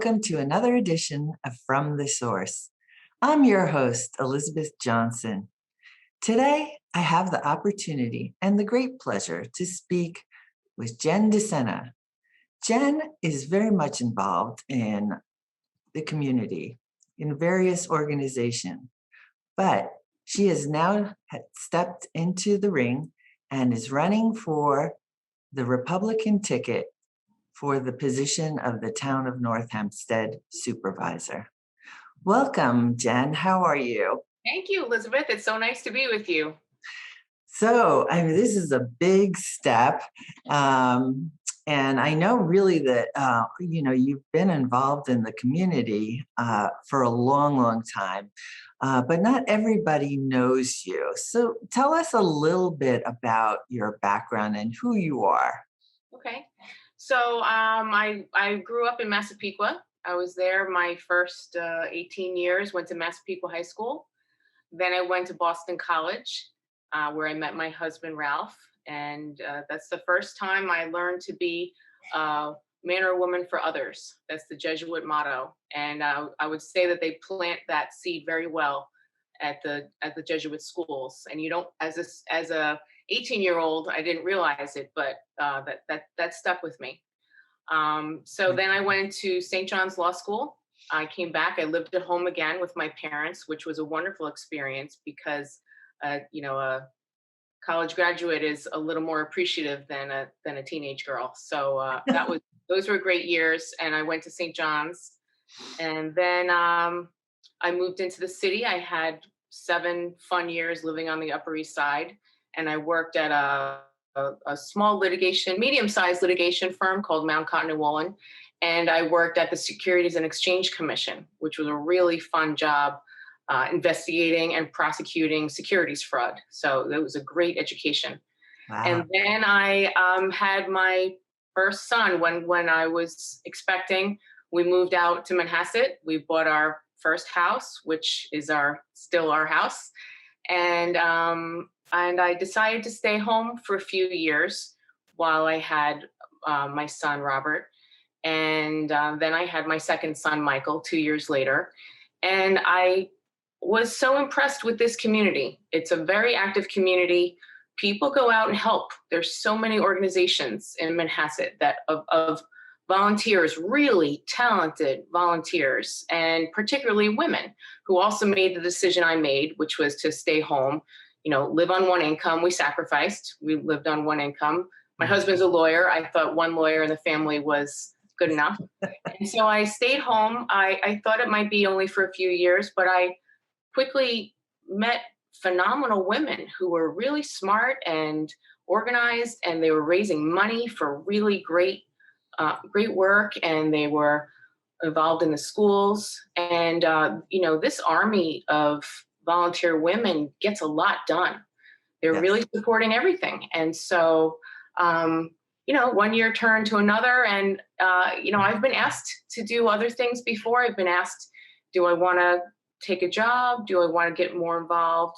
welcome to another edition of From the Source. I'm your host, Elizabeth Johnson. Today, I have the opportunity and the great pleasure to speak with Jen DeSena. Jen is very much involved in the community, in various organizations, but she has now stepped into the ring and is running for the Republican ticket for the position of the town of North Hempstead Supervisor. Welcome, Jen. How are you? Thank you, Elizabeth. It's so nice to be with you. So, this is a big step. And I know really that, you've been involved in the community for a long, long time, but not everybody knows you. So tell us a little bit about your background and who you are. Okay. So I grew up in Massapequa. I was there my first 18 years, went to Massapequa High School. Then I went to Boston College, where I met my husband, Ralph. And that's the first time I learned to be a man or woman for others. That's the Jesuit motto. And I would say that they plant that seed very well at the Jesuit schools. And you don't, as a 18-year-old, I didn't realize it, but that stuck with me. So then I went to St. John's Law School. I came back. I lived at home again with my parents, which was a wonderful experience because, a college graduate is a little more appreciative than a teenage girl. So those were great years. And I went to St. John's, and then I moved into the city. I had 7 fun years living on the Upper East Side, and I worked at a small medium-sized litigation firm called Mount Cotton and Woolen. And I worked at the Securities and Exchange Commission, which was a really fun job, investigating and prosecuting securities fraud. So it was a great education. Wow. And then I had my first son when I was expecting. We moved out to Manhasset. We bought our first house, which is still our house. And I decided to stay home for a few years while I had my son, Robert. And then I had my second son, Michael, 2 years later. And I was so impressed with this community. It's a very active community. People go out and help. There's so many organizations in Manhasset of volunteers, really talented volunteers, and particularly women who also made the decision I made, which was to stay home, live on one income. We sacrificed. We lived on one income. My husband's a lawyer. I thought one lawyer in the family was good enough. And so I stayed home. I thought it might be only for a few years, but I quickly met phenomenal women who were really smart and organized, and they were raising money for really great work, and they were involved in the schools. And, this army of volunteer women gets a lot done. They're Yes. really supporting everything. And so, 1 year turned to another, and, I've been asked to do other things before. I've been asked, do I want to take a job? Do I want to get more involved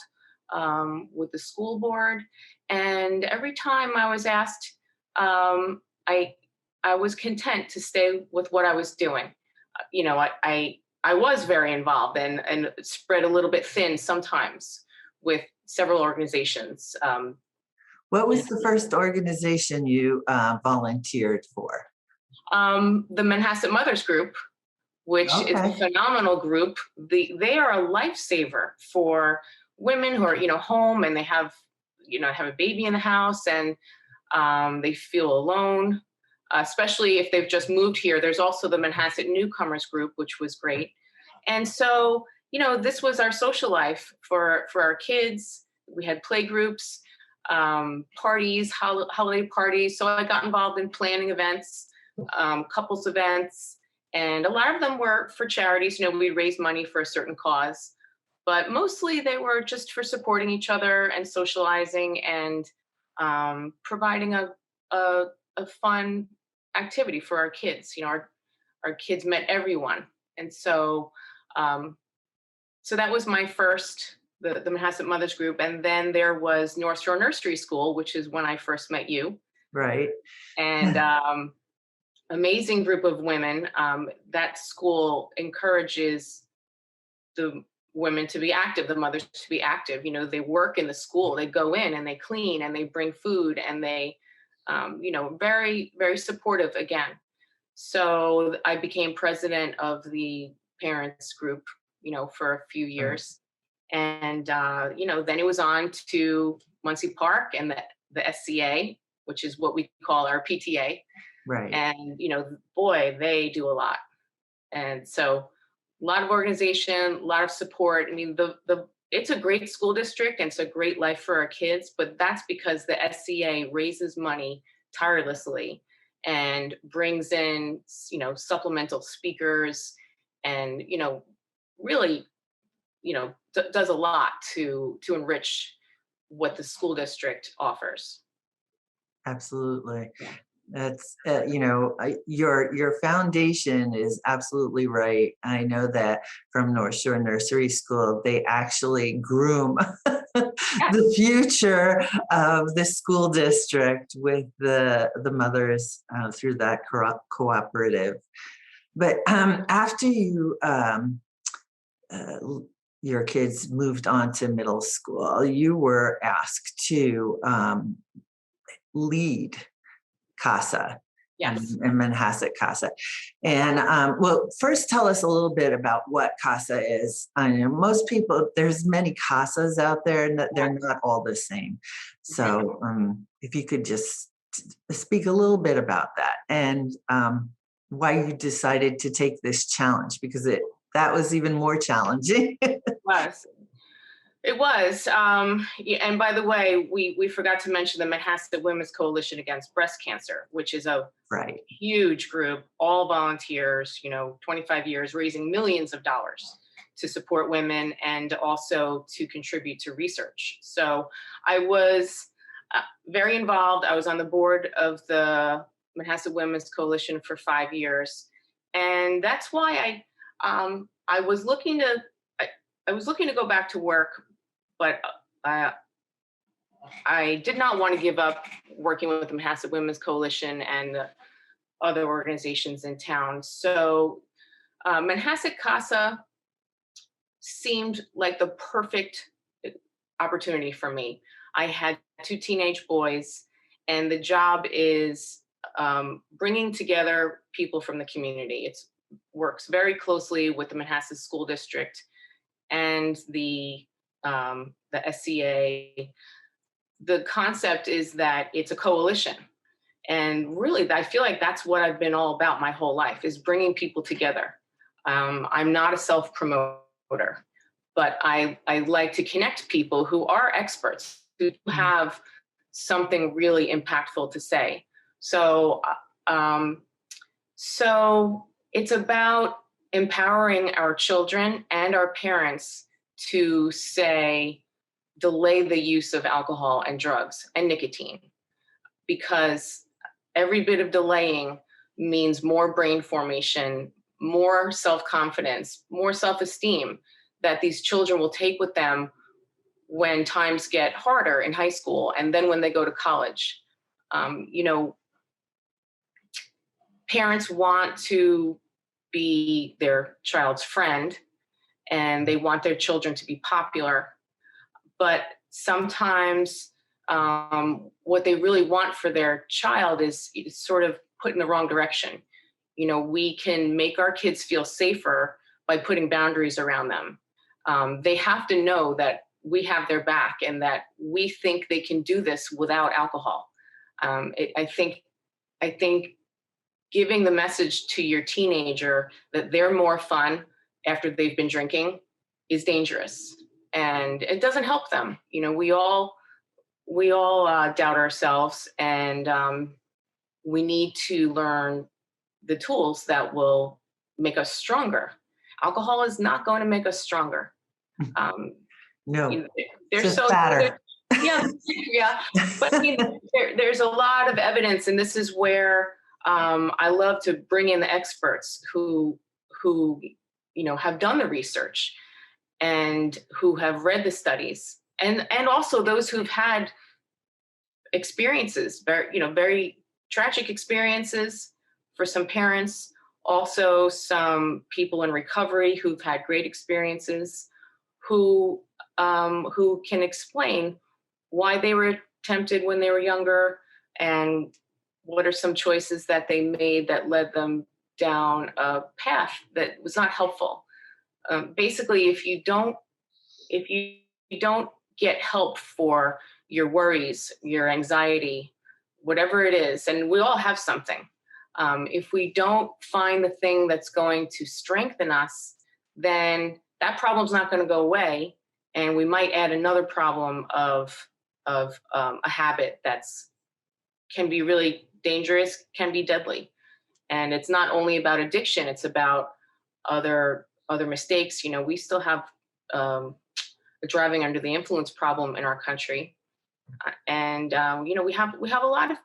with the school board? And every time I was asked, I was content to stay with what I was doing. I was very involved and spread a little bit thin sometimes with several organizations. What was the first organization you volunteered for? The Manhasset Mothers Group, which is a phenomenal group. They are a lifesaver for women who are, home, and they have a baby in the house, and they feel alone, especially if they've just moved here. There's also the Manhasset Newcomers Group, which was great. And so, this was our social life for our kids. We had play groups, parties, holiday parties. So I got involved in planning events, couples events, and a lot of them were for charities. We raised money for a certain cause, but mostly they were just for supporting each other and socializing and providing a fun activity for our kids. Our kids met everyone. And so that was my first, the Manhasset Mothers Group. And then there was North Shore Nursery School, which is when I first met you. Right. And amazing group of women. That school encourages the women to be active, the mothers to be active. They work in the school, they go in and they clean and they bring food and they, very, very supportive again. So I became president of the parents group, for a few Right. years. And, then it was on to Muncie Park and the SCA, which is what we call our PTA. Right. And, boy, they do a lot. And so a lot of organization, a lot of support. I mean, it's a great school district and it's a great life for our kids, but that's because the SCA raises money tirelessly and brings in, supplemental speakers and, really, does a lot to enrich what the school district offers. Absolutely. Yeah. That's, your foundation is absolutely right. I know that from North Shore Nursery School, they actually groom the Yes. future of the school district with the mothers through that cooperative. But after uh, your kids moved on to middle school, you were asked to lead CASA Yes. and Manhasset CASA. And well, first tell us a little bit about what CASA is. I know most people, there's many CASAs out there and that they're not all the same. Mhm. So if you could just speak a little bit about that and why you decided to take this challenge, because that was even more challenging. Was. It was. And by the way, we forgot to mention the Manhasset Women's Coalition Against Breast Cancer, which is a Right. huge group, all volunteers, 25 years, raising millions of dollars to support women and also to contribute to research. So I was very involved. I was on the board of the Manhasset Women's Coalition for 5 years. And that's why I was looking to I was looking to go back to work, but I did not want to give up working with the Manhasset Women's Coalition and the other organizations in town. So Manhasset CASA seemed like the perfect opportunity for me. I had two teenage boys, and the job is bringing together people from the community. It works very closely with the Manhasset School District and the SCA. The concept is that it's a coalition. And really, I feel like that's what I've been all about my whole life is bringing people together. I'm not a self promoter, but I like to connect people who are experts, who Mhm. have something really impactful to say. So, so it's about empowering our children and our parents to say, delay the use of alcohol and drugs and nicotine, because every bit of delaying means more brain formation, more self confidence, more self esteem that these children will take with them when times get harder in high school and then when they go to college. You know, parents want to be their child's friend and they want their children to be popular, but sometimes what they really want for their child is sort of put in the wrong direction. We can make our kids feel safer by putting boundaries around them. They have to know that we have their back and that we think they can do this without alcohol. I think giving the message to your teenager that they're more fun after they've been drinking is dangerous, and it doesn't help them. We all doubt ourselves, and we need to learn the tools that will make us stronger. Alcohol is not going to make us stronger. Um, you No, know, they're just so good. fatter. Yeah, yeah. But there's a lot of evidence, and this is where I love to bring in the experts who have done the research and who have read the studies, and also those who've had experiences, very tragic experiences for some parents, also some people in recovery who've had great experiences, who can explain why they were tempted when they were younger and what are some choices that they made that led them down a path that was not helpful. Basically, if you don't get help for your worries, your anxiety, whatever it is, and we all have something. If we don't find the thing that's going to strengthen us, then that problem's not going to go away, and we might add another problem of a habit that's can be really dangerous, can be deadly. And it's not only about addiction; it's about other mistakes. We still have a driving under the influence problem in our country, and we have a lot of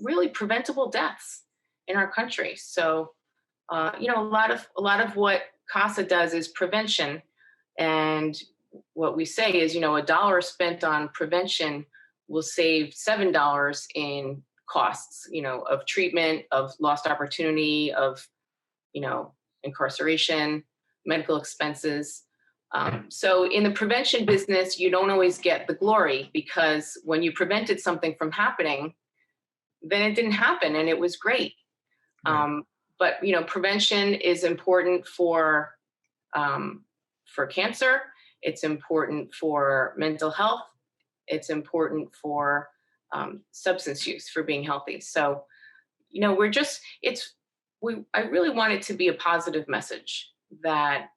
really preventable deaths in our country. So a lot of what CASA does is prevention, and what we say is, a dollar spent on prevention will save $7 in costs, of treatment, of lost opportunity, of you know incarceration, medical expenses. So in the prevention business, you don't always get the glory, because when you prevented something from happening, then it didn't happen and it was great. Right. But prevention is important for cancer. It's important for mental health. It's important for substance use, for being healthy. So we're just it's we I really want it to be a positive message that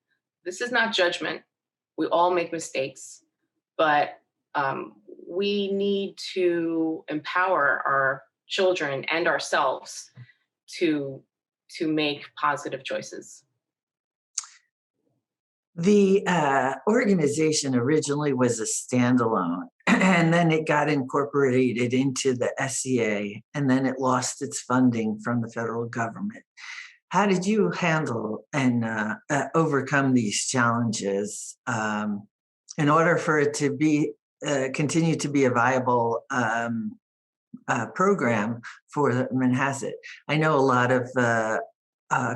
this is not judgment. We all make mistakes, but we need to empower our children and ourselves to make positive choices. The organization originally was a standalone, and then it got incorporated into the SCA, and then it lost its funding from the federal government. How did you handle and overcome these challenges in order for it to be continue to be a viable program for the Manhasset? I know a lot of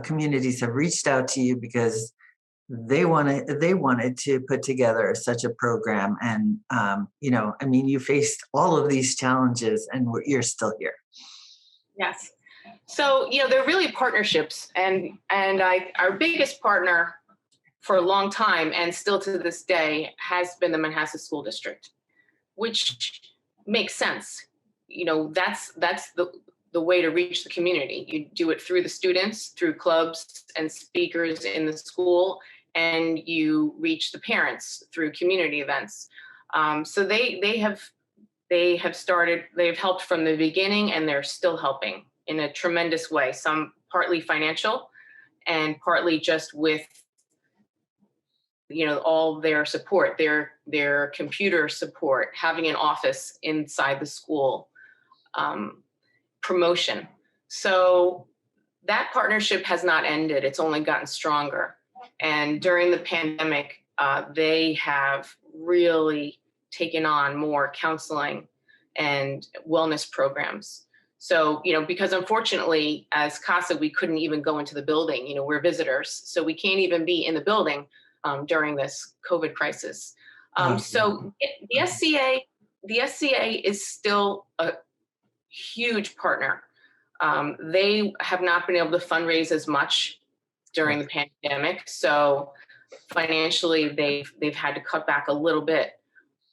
communities have reached out to you because they wanted to put together such a program, and you faced all of these challenges, and you're still here. Yes. So they're really partnerships, and our biggest partner for a long time and still to this day has been the Manhasset School District, which makes sense. That's the way to reach the community. You do it through the students, through clubs and speakers in the school, and you reach the parents through community events. So they've helped from the beginning, and they're still helping in a tremendous way. Some partly financial, and partly just with all their support, their computer support, having an office inside the school, promotion. So that partnership has not ended. It's only gotten stronger. And during the pandemic, they have really taken on more counseling and wellness programs. So, because unfortunately, as CASA, we couldn't even go into the building. We're visitors, so we can't even be in the building during this COVID crisis. So the SCA is still a huge partner. They have not been able to fundraise as much during the pandemic, so financially they've had to cut back a little bit.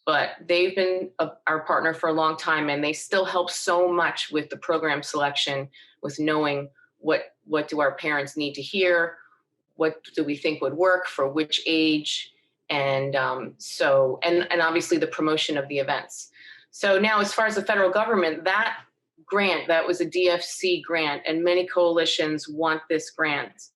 But they've been our partner for a long time, and they still help so much with the program selection, with knowing what do our parents need to hear, what do we think would work for which age, and obviously the promotion of the events. So now, as far as the federal government, that grant, that was a DFC grant, and many coalitions want this grant.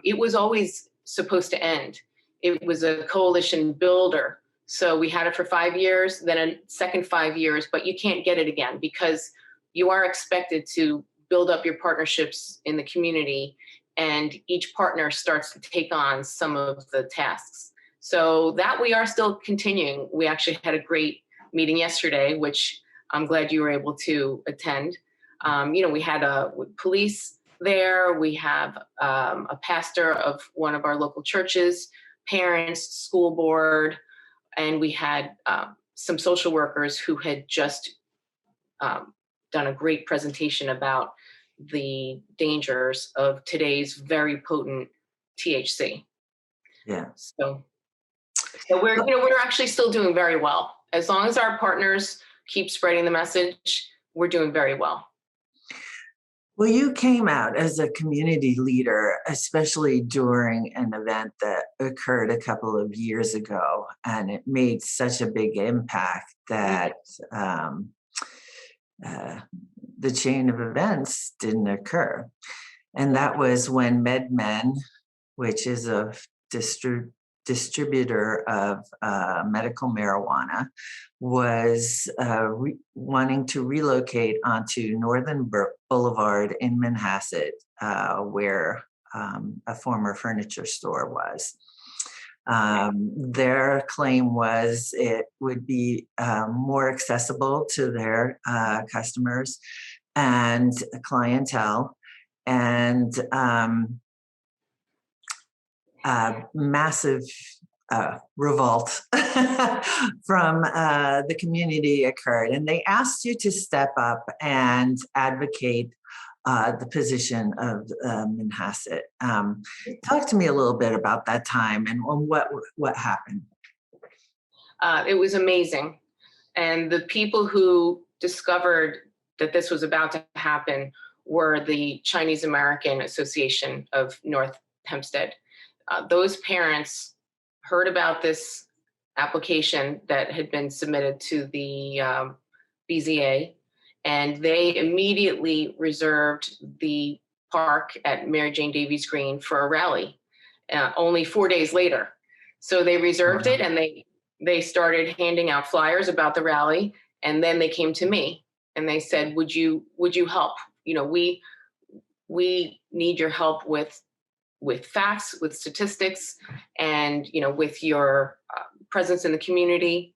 It was always supposed to end. It was a coalition builder. So we had it for 5 years, then a second 5 years, but you can't get it again, because you are expected to build up your partnerships in the community, and each partner starts to take on some of the tasks. So that we are still continuing. We actually had a great meeting yesterday, which I'm glad you were able to attend. We had police there. We have a pastor of one of our local churches, parents, school board, and we had some social workers who had just done a great presentation about the dangers of today's very potent THC. Yeah. So we're actually still doing very well. As long as our partners keep spreading the message, we're doing very well. Well, you came out as a community leader, especially during an event that occurred a couple of years ago, and it made such a big impact that the chain of events didn't occur. And that was when MedMen, which is a distributor of medical marijuana, was wanting to relocate onto Northern Boulevard in Manhasset, where a former furniture store was. Their claim was it would be more accessible to their customers and clientele, and massive revolt from the community occurred, and they asked you to step up and advocate the position of Manhasset. Talk to me a little bit about that time and what happened. It was amazing, and the people who discovered that this was about to happen were the Chinese American Association of North Hempstead. Those parents heard about this application that had been submitted to the BZA, and they immediately reserved the park at Mary Jane Davies Green for a rally only 4 days later. So they reserved it, and they started handing out flyers about the rally, and then they came to me and they said, would you help? We need your help with facts, with statistics, and with your presence in the community,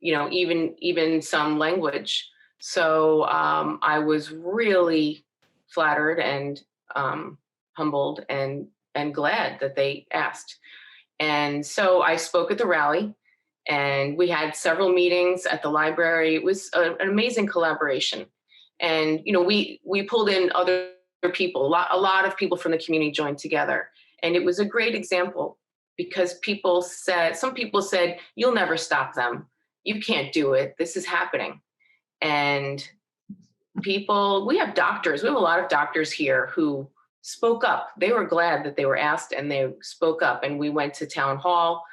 even some language. So I was really flattered and humbled and glad that they asked. And so I spoke at the rally, and we had several meetings at the library. It was an amazing collaboration, and we pulled in other people. A lot of people from the community joined together, and it was a great example because some people said, "You'll never stop them. You can't do it. This is happening." And we have doctors. We have a lot of doctors here who spoke up. They were glad that they were asked, and they spoke up. And we went to town hall.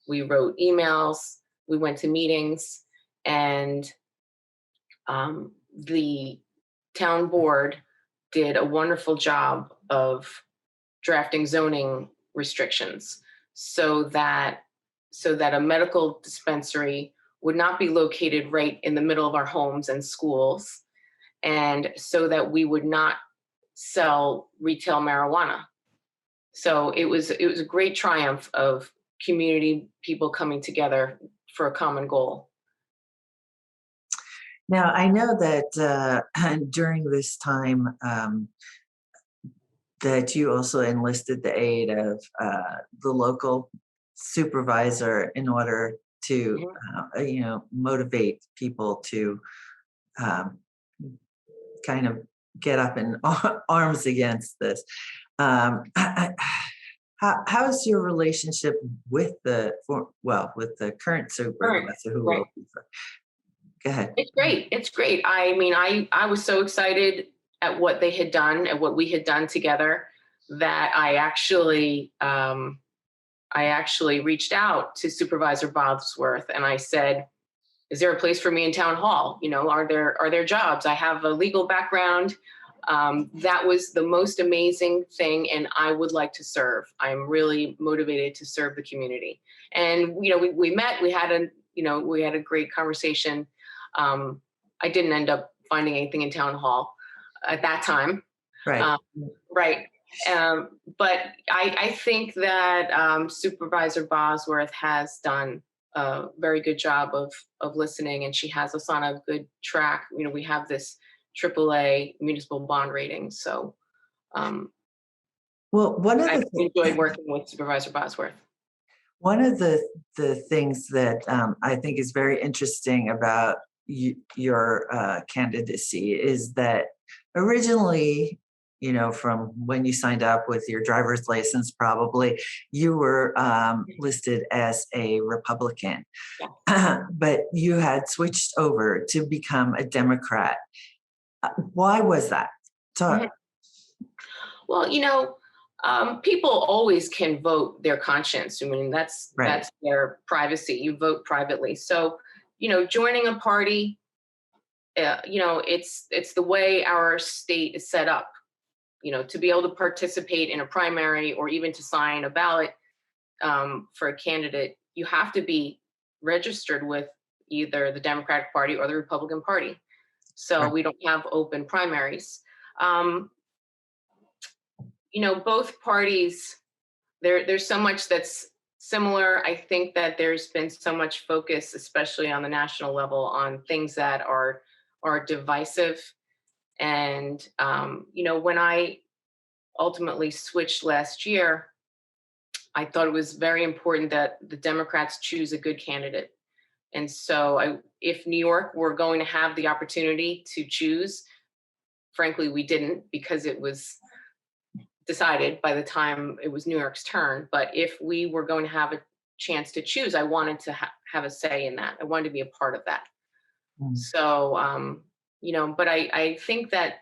We wrote emails. We went to meetings, and the town board did a wonderful job of drafting zoning restrictions so that a medical dispensary would not be located right in the middle of our homes and schools, and so that we would not sell retail marijuana. So it was a great triumph of community people coming together for a common goal. Now, I know that during this time that you also enlisted the aid of the local supervisor in order to, motivate people to kind of get up in arms against this. How's your relationship with the current supervisor who will be? Go ahead. It's great. I mean, I was so excited at what they had done and what we had done together that I actually reached out to Supervisor Bosworth, and I said, "Is there a place for me in town hall? Are there jobs? I have a legal background." That was the most amazing thing, and I would like to serve. I'm really motivated to serve the community. And we met. We had a great conversation. I didn't end up finding anything in town hall at that time. Right. Right. But I think that Supervisor Bosworth has done a very good job of listening, and she has us on a good track. We have this AAA municipal bond ratings. So um, Well, I've enjoyed working with Supervisor Bosworth. one of the things that I think is very interesting about your candidacy is that originally, from when you signed up with your driver's license, probably you were listed as a Republican, but you had switched over to become a Democrat. Why was that? Mhm. So, Well, people always can vote their conscience. I mean, right, that's their privacy. You vote privately. So, joining a party, it's the way our state is set up. To be able to participate in a primary or even to sign a ballot for a candidate, you have to be registered with either the Democratic Party or the Republican Party. So right, we don't have open primaries. Um, both parties, there's so much that's similar. I think that there's been so much focus, especially on the national level, on things that are divisive. And when I ultimately switched last year, I thought it was very important that the Democrats choose a good candidate. And so, if New York were going to have the opportunity to choose, frankly, we didn't because it was decided by the time it was New York's turn. But if we were going to have a chance to choose, I wanted to have a say in that. I wanted to be a part of that. mm, So, but I think that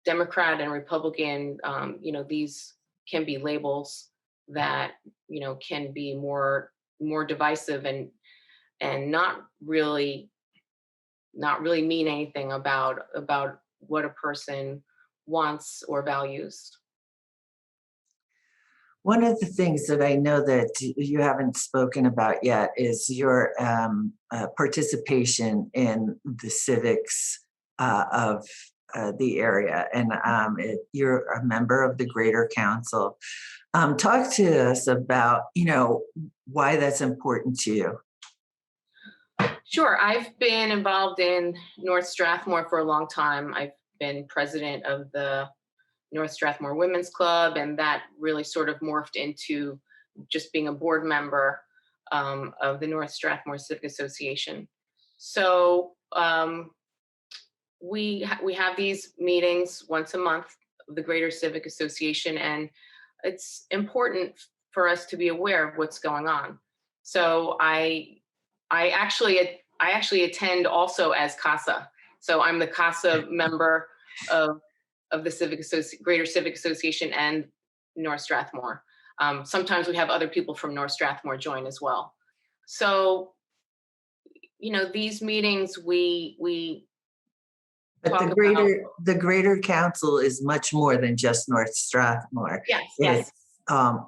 Democrat and Republican, these can be labels that can be more divisive and not really mean anything about what a person wants or values. one of the things that I know that you haven't spoken about yet is your participation in the civics of the area, and you're a member of the Greater Council. Talk to us about, why that's important to you. Sure, I've been involved in North Strathmore for a long time. I've been president of the North Strathmore Women's Club, and that really sort of morphed into just being a board member of the North Strathmore Civic Association. So we have these meetings once a month of the Greater Civic Association, and it's important for us to be aware of what's going on. So I actually attend also as CASA. So I'm the CASA member of the Greater Civic Association and North Strathmore. Sometimes we have other people from North Strathmore join as well. So these meetings we But talk about. the Greater Council is much more than just North Strathmore. Yes, It's yes,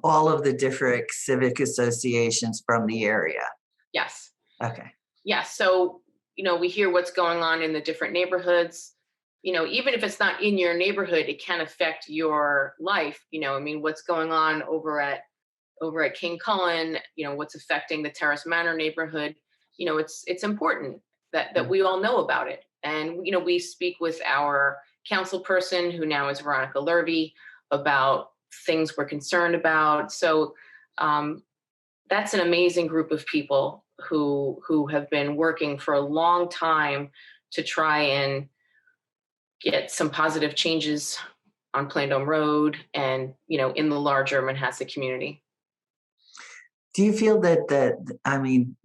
all of the different civic associations from the area. yes. Okay. Yes. So, we hear what's going on in the different neighborhoods. Even if it's not in your neighborhood, it can affect your life. I mean, what's going on over at King Cullen, what's affecting the Terrace Manor neighborhood. It's important that we all know about it. And, we speak with our council person, who now is Veronica Lurvy, about things we're concerned about. So that's an amazing group of people who have been working for a long time to try and get some positive changes on Plandome Road and in the larger Manhasset community. Do you feel I mean,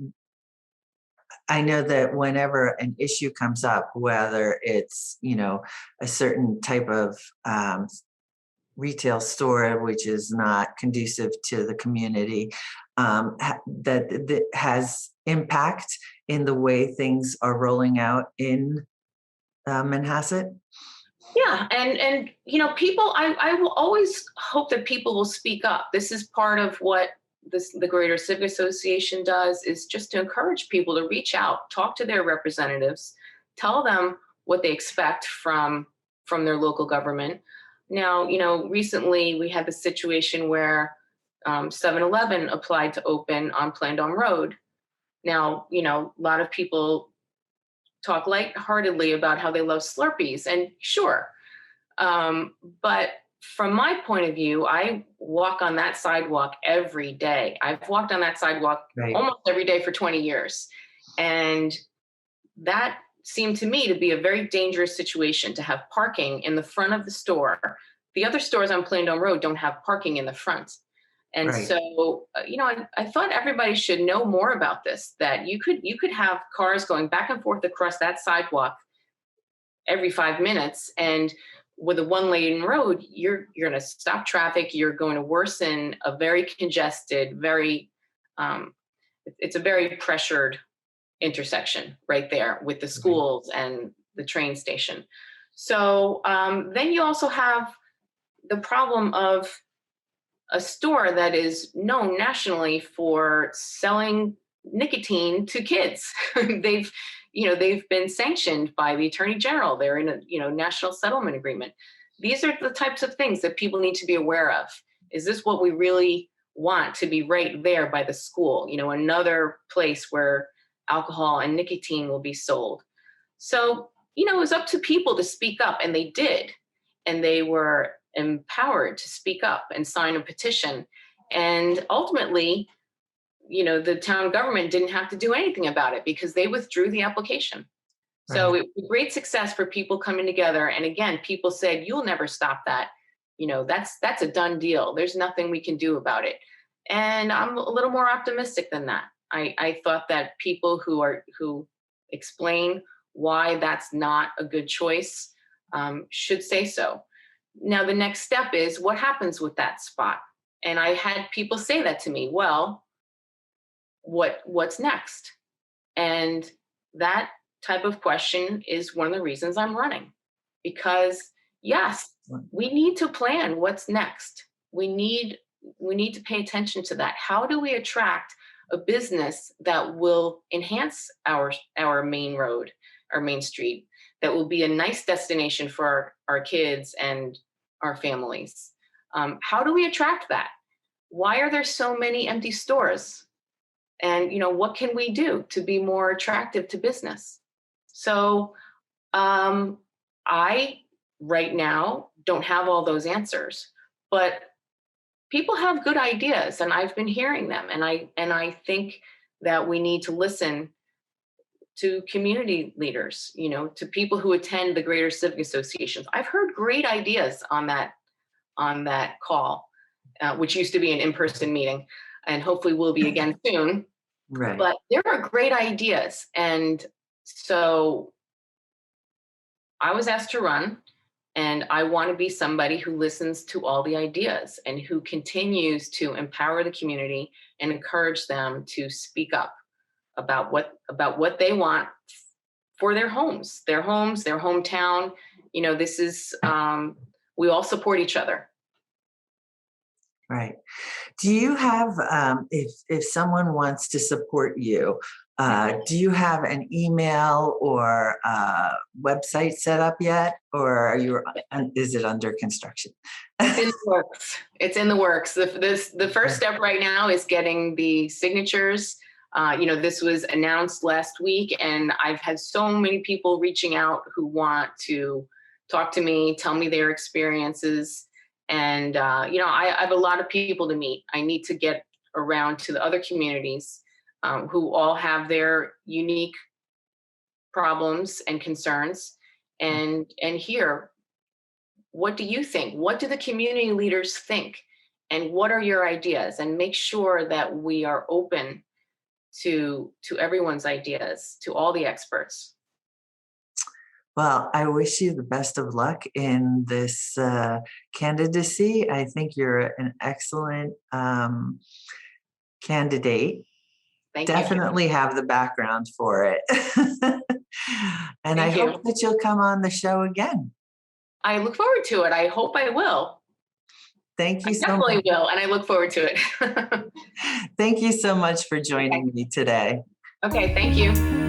I know that whenever an issue comes up, whether it's, a certain type of retail store, which is not conducive to the community, that has impact in the way things are rolling out in Manhasset? Yeah, and people. I will always hope that people will speak up. This is part of what the Greater Civic Association does, is just to encourage people to reach out, talk to their representatives, tell them what they expect from their local government. Now, recently we had the situation where 7-Eleven applied to open on Plandome Road. Now, a lot of people talk lightheartedly about how they love Slurpees, and sure. But from my point of view, I walk on that sidewalk every day. I've walked on that sidewalk Right. almost every day for 20 years. And that seemed to me to be a very dangerous situation to have parking in the front of the store. The other stores on Plaindome Road don't have parking in the front. And Right. so, I thought everybody should know more about this, that you could have cars going back and forth across that sidewalk every 5 minutes. And with a one-lane road, you're going to stop traffic. You're going to worsen a very congested, it's a very pressured intersection right there with the schools and the train station. So then you also have the problem of a store that is known nationally for selling nicotine to kids. They've been sanctioned by the Attorney General. They're in a national settlement agreement. These are the types of things that people need to be aware of. Is this what we really want to be right there by the school? Another place where alcohol and nicotine will be sold. So, it was up to people to speak up, and they did. And they were empowered to speak up and sign a petition. And ultimately, the town government didn't have to do anything about it because they withdrew the application. So it was a great success for people coming together. And again, people said, you'll never stop that. That's a done deal. There's nothing we can do about it. And I'm a little more optimistic than that. I thought that people who explain why that's not a good choice should say so. Now, the next step is what happens with that spot? And I had people say that to me. Well, what's next? And that type of question is one of the reasons I'm running. Because yes, we need to plan what's next. We need to pay attention to that. How do we attract a business that will enhance our main road, our main street, that will be a nice destination for our kids and our families? How do we attract that? Why are there so many empty stores? And what can we do to be more attractive to business? So I right now don't have all those answers, but people have good ideas, and I've been hearing them. And I think that we need to listen to community leaders, to people who attend the greater civic associations. I've heard great ideas on that call, which used to be an in-person meeting, and hopefully will be again soon. Right. But there are great ideas. And so I was asked to run, and I want to be somebody who listens to all the ideas and who continues to empower the community and encourage them to speak up about what they want for their homes, their hometown. This is, we all support each other. Right. Do you have, if someone wants to support you, do you have an email or website set up yet, or is it under construction? It's in the works. It's in the works. The first step right now is getting the signatures. This was announced last week, and I've had so many people reaching out who want to talk to me, tell me their experiences. And, I have a lot of people to meet. I need to get around to the other communities who all have their unique problems and concerns, and hear, what do you think? What do the community leaders think? And what are your ideas? And make sure that we are open to everyone's ideas, to all the experts. Well, I wish you the best of luck in this candidacy. I think you're an excellent candidate. Thank you. Definitely have the background for it. And I hope that you'll come on the show again. I look forward to it. I hope I will. Thank you so much. Definitely will, and I look forward to it. Thank you so much for joining me today. Okay, thank you.